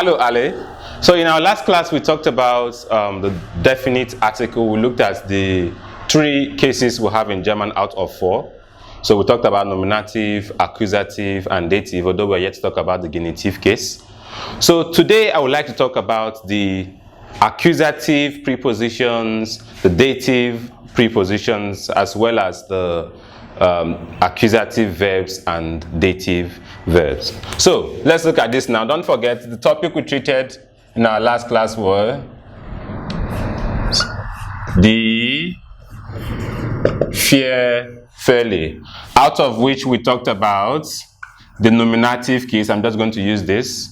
Hello, Ali. So in our last class, we talked about the definite article. We looked at the 3 cases we have in German out of 4. So we talked about nominative, accusative, and dative, although we're yet to talk about the genitive case. So today, I would like to talk about the accusative prepositions, the dative prepositions, as well as the accusative verbs and dative verbs. So let's look at this now. Don't forget, the topic we treated in our last class were the fairly, out of which we talked about the nominative case. I'm just going to use this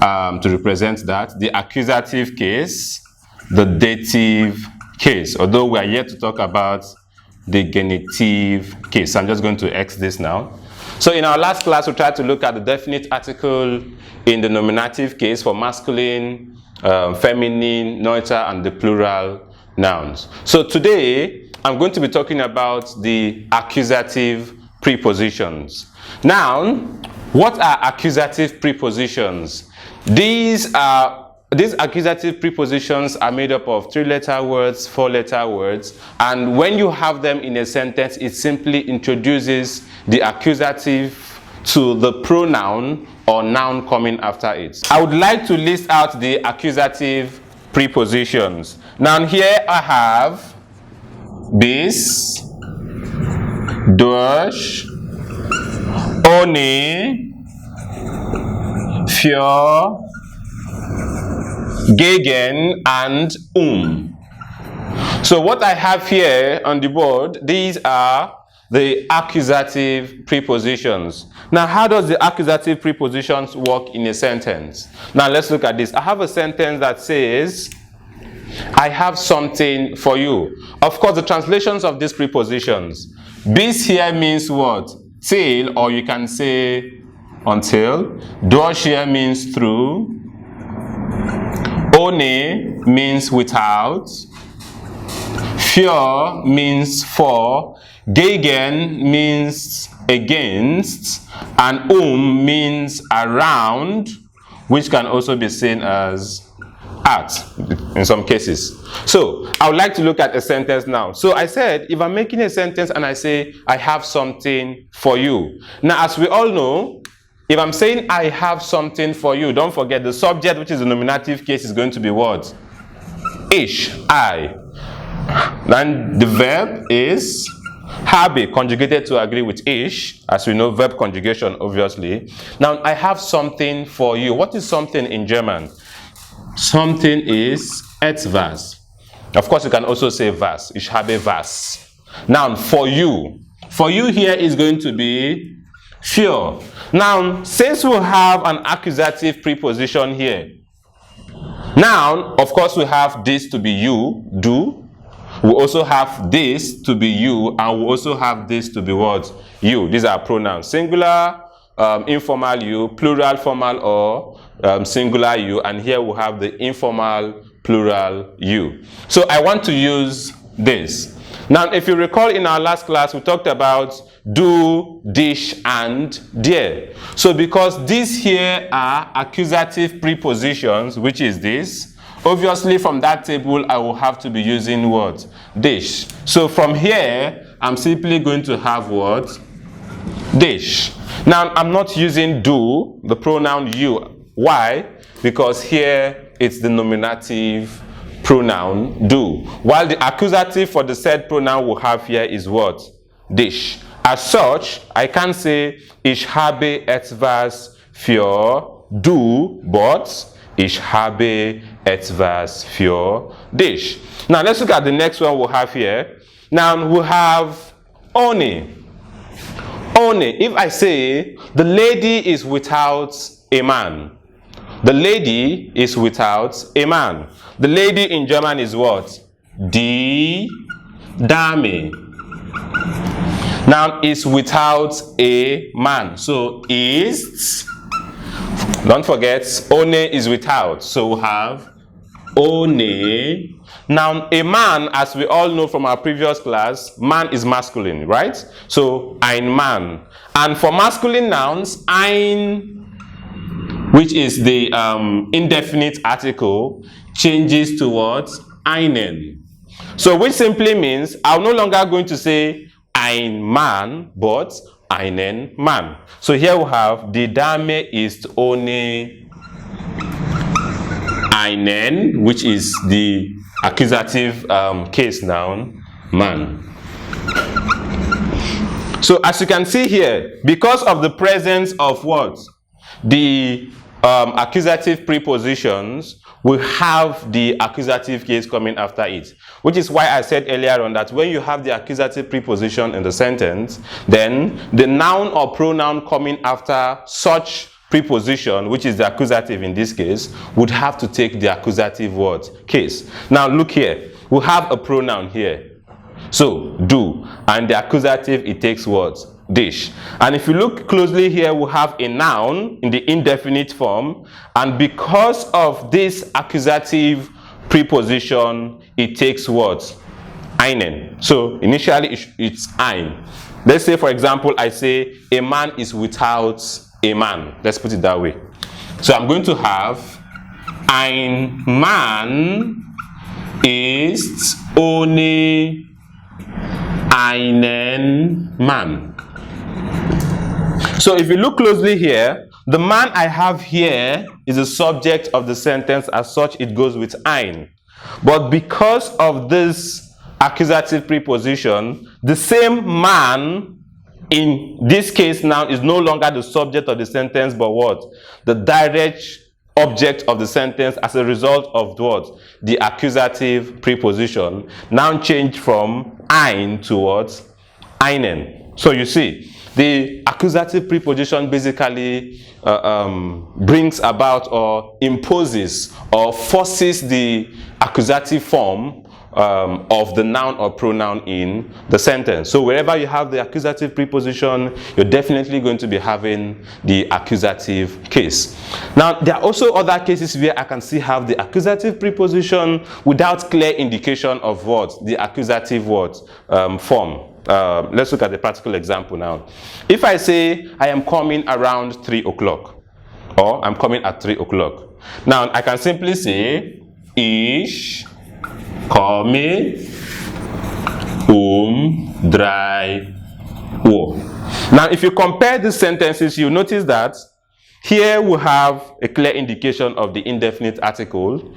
to represent that. The accusative case, the dative case, although we are yet to talk about the genitive case. I'm just going to X this now. So in our last class, we tried to look at the definite article in the nominative case for masculine, feminine, neuter, and the plural nouns. So today, I'm going to be talking about the accusative prepositions. Now, what are accusative prepositions? These accusative prepositions are made up of 3-letter words, 4-letter words, and when you have them in a sentence, it simply introduces the accusative to the pronoun or noun coming after it. I would like to list out the accusative prepositions. Now here I have bis, durch, ohne, für, gegen, and So what I have here on the board, these are the accusative prepositions. Now, how does the accusative prepositions work in a sentence? Now, let's look at this. I have a sentence that says, I have something for you. Of course, the translations of these prepositions. Bis here means what? Till, or you can say until. Durch here means through. Ohne means without. Für means for. Gegen means against. And means around, which can also be seen as at in some cases. So I would like to look at a sentence now. So I said, if I'm making a sentence and I say, I have something for you. Now, as we all know, if I'm saying I have something for you, don't forget the subject, which is the nominative case, is going to be what? Ich, I. Then the verb is habe, conjugated to agree with ich, as we know, verb conjugation, obviously. Now, I have something for you. What is something in German? Something is etwas. Of course, you can also say was. Ich habe was. Now, for you. For you here is going to be für. Now, since we have an accusative preposition here, now, of course, we have this to be you, do. We also have this to be you, and we also have this to be what? You. These are pronouns. Singular, informal you, plural, formal, or singular you, and here we have the informal, plural you. So I want to use this. Now, if you recall in our last class, we talked about du, dich, and der. So because these here are accusative prepositions, which is this, obviously from that table, I will have to be using what? Dich. So from here, I'm simply going to have what? Dich. Now, I'm not using du, the pronoun you. Why? Because here, it's the nominative pronoun do. While the accusative for the said pronoun we have here is what? Dich. As such, I can say ich habe etwas für du, but ich habe etwas für dich. Now let's look at the next one we have here. Now we have ohne. Ohne. If I say the lady is without a man. The lady is without a man. The lady in German is what? Die Dame. Now is without a man. So ist, don't forget, ohne is without. So we have ohne. Now a man, as we all know from our previous class, man is masculine, right? So ein Mann. And for masculine nouns, ein which is the indefinite article, changes to what? Einen. So which simply means I'm no longer going to say ein Mann, but einen Mann. So here we have die Dame ist ohne einen, which is the accusative case noun, man. So as you can see here, because of the presence of what? The accusative prepositions, we have the accusative case coming after it. Which is why I said earlier on that when you have the accusative preposition in the sentence, then the noun or pronoun coming after such preposition, which is the accusative in this case, would have to take the accusative word case. Now look here, we have a pronoun here. So, do, and the accusative, it takes what? Dish. And if you look closely here, we have a noun in the indefinite form, and because of this accusative preposition, it takes what? Einen. So, initially it's ein. Let's say, for example, I say, a man is without a man. Let's put it that way. So, I'm going to have, ein Mann ist ohne einen Mann. So if you look closely here, the man I have here is the subject of the sentence. As such, it goes with ein. But because of this accusative preposition, the same man in this case now is no longer the subject of the sentence, but what? The direct object of the sentence as a result of what? The accusative preposition now changed from ein to what? Einen. So you see, the accusative preposition basically brings about or imposes or forces the accusative form of the noun or pronoun in the sentence. So wherever you have the accusative preposition, you're definitely going to be having the accusative case. Now, there are also other cases where I can still have the accusative preposition without clear indication of what? The accusative word form. Let's look at the practical example now. If I say, I am coming around 3 o'clock, or I'm coming at 3 o'clock. Now, I can simply say, Ich komme 3 Uhr. Now, if you compare these sentences, you notice that here we have a clear indication of the indefinite article,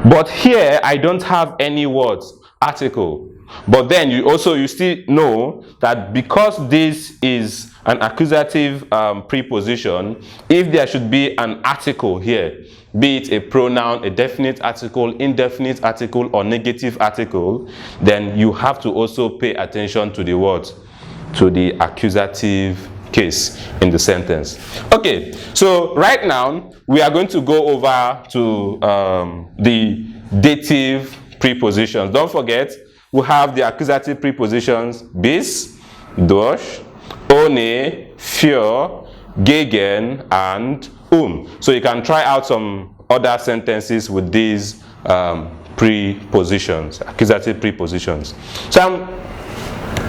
but here I don't have any words article. But then you still know that because this is an accusative preposition, if there should be an article here, be it a pronoun, a definite article, indefinite article, or negative article, then you have to also pay attention to the word, to the accusative case in the sentence. Okay, so right now we are going to go over to the dative prepositions. Don't forget, we have the accusative prepositions bis, durch, ohne, für, gegen, and So you can try out some other sentences with these prepositions, accusative prepositions. So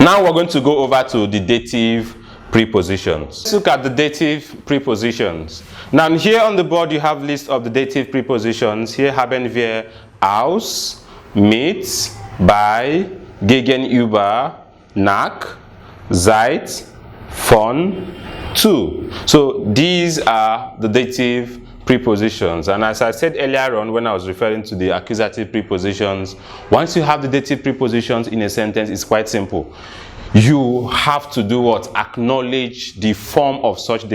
now we're going to go over to the dative prepositions. Let's look at the dative prepositions. Now here on the board you have list of the dative prepositions. Hier haben wir aus, mit, bei, gegenüber, nach, seit, von, to. So these are the dative prepositions, and as I said earlier on when I was referring to the accusative prepositions, once you have the dative prepositions in a sentence, it's quite simple. You have to do what? Acknowledge the form of such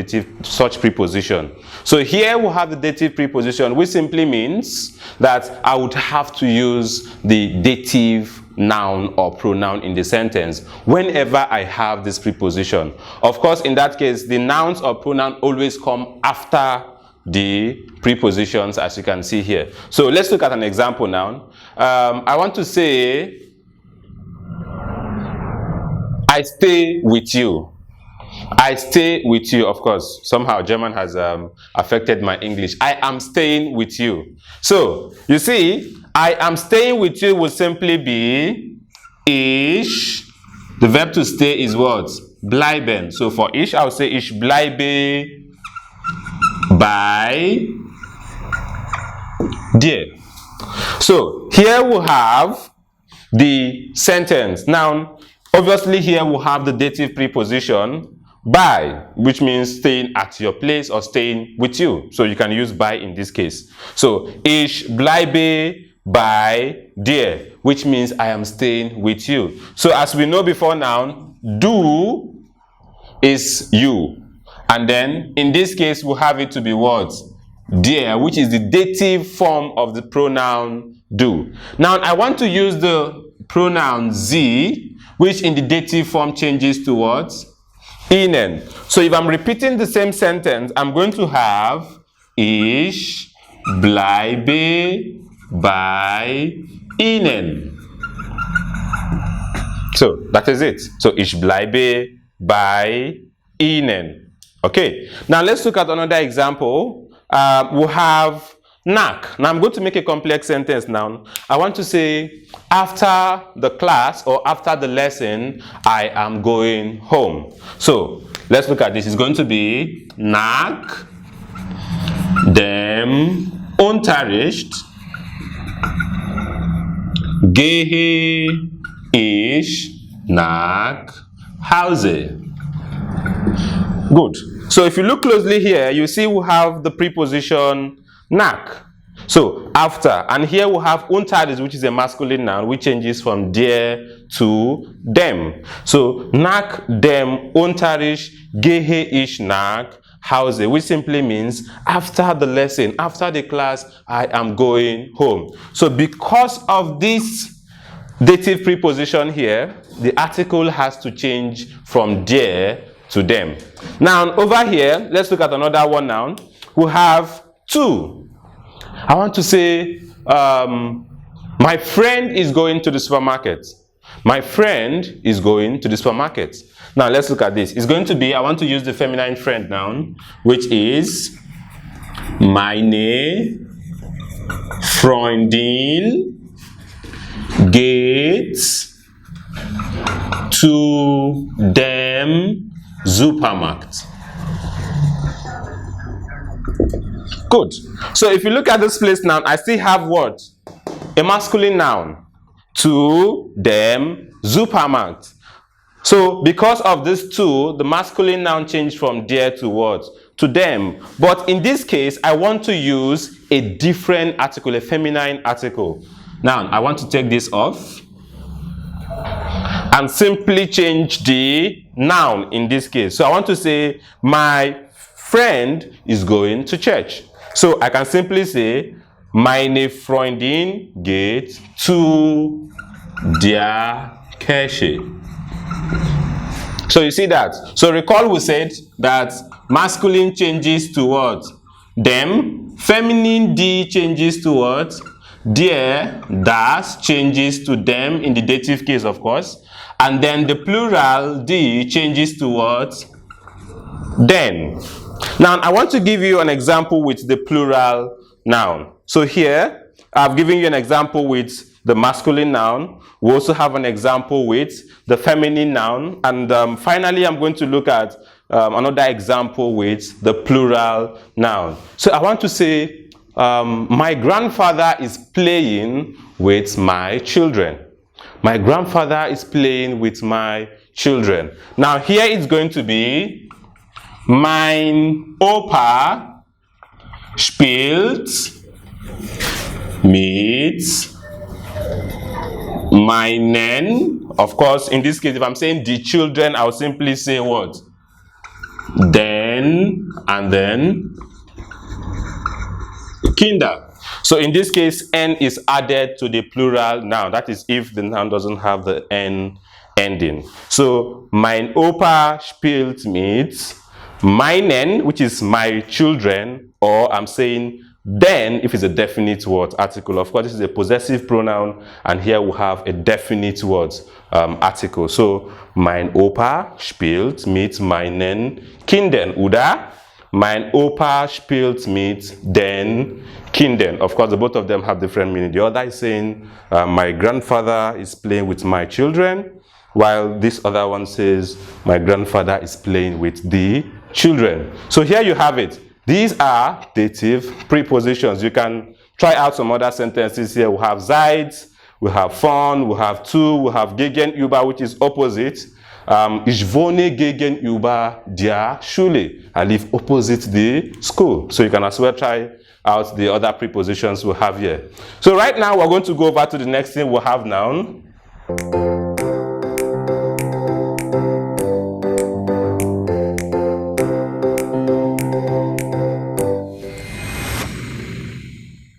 preposition. So here we have the dative preposition, which simply means that I would have to use the dative noun or pronoun in the sentence whenever I have this preposition. Of course, in that case, the nouns or pronoun always come after the prepositions, as you can see here. So let's look at an example now. I want to say, I stay with you. I stay with you. Of course, somehow German has affected my English. I am staying with you. So, you see, I am staying with you will simply be ich. The verb to stay is what? Bleiben. So for ich, I will say ich bleibe by der. So here we have the sentence. Now, obviously here we have the dative preposition by, which means staying at your place or staying with you. So you can use by in this case. So, ich bleibe bei dir, which means I am staying with you. So as we know before now, du is you. And then in this case, we have it to be what? Der, which is the dative form of the pronoun do. Now I want to use the pronoun sie, which in the dative form changes to what? Ihnen. So if I'm repeating the same sentence, I'm going to have ich bleibe bei Ihnen. So that is it. So ich bleibe bei Ihnen. Okay. Now let's look at another example. We have nach. Now I'm going to make a complex sentence now. I want to say after the class or after the lesson, I am going home. So let's look at this. It's going to be nach dem Unterricht gehe ich nach Hause. Good. So if you look closely here, you see we have the preposition nach. So after, and here we have Unterricht, which is a masculine noun, which changes from der to dem. So nach dem Unterricht gehe ich nach Hause, which simply means after the lesson, after the class, I am going home. So because of this dative preposition here, the article has to change from der to them. Now over here, let's look at another one now. We have to. I want to say, my friend is going to the supermarket. My friend is going to the supermarket. Now let's look at this. It's going to be, I want to use the feminine friend noun, which is meine Freundin geht zu dem Supermarkt. Good. So if you look at this place now, I still have what? A masculine noun. To dem Supermarkt. So because of this two, the masculine noun changed from der to what? To them. But in this case, I want to use a different article, a feminine article. Now, I want to take this off and simply change the noun in this case. So I want to say, my friend is going to church. So I can simply say, meine Freundin geht zu der Kirche. So you see that. So recall we said that masculine changes to what? Them. Feminine D changes to what? Der, das changes to them in the dative case, of course. And then the plural D changes to what? Then. Now I want to give you an example with the plural noun. So here I've given you an example with the masculine noun. We also have an example with the feminine noun. And finally, I'm going to look at another example with the plural noun. So I want to say, my grandfather is playing with my children. My grandfather is playing with my children. Now here it's going to be, mein Opa spielt mit meinen, of course, in this case, if I'm saying the children, I'll simply say what? Then, and then Kinder. So in this case, N is added to the plural noun. That is if the noun doesn't have the N ending. So, mein Opa spielt mit meinen, which is my children, or I'm saying then if it's a definite word article. Of course, this is a possessive pronoun, and here we have a definite word article. So, mein Opa spielt mit meinen Kindern, oder? Mein Opa spielt mit den Kindern. Of course, the both of them have different meaning. The other is saying, my grandfather is playing with my children, while this other one says, my grandfather is playing with the children. So here you have it. These are dative prepositions. You can try out some other sentences here. We have seid, we have von, we have zu, we have gegenüber, which is opposite. Ich wohne gegenüber der Schule. I live opposite the school. So you can as well try out the other prepositions we have here. So right now we're going to go over to the next thing we have now.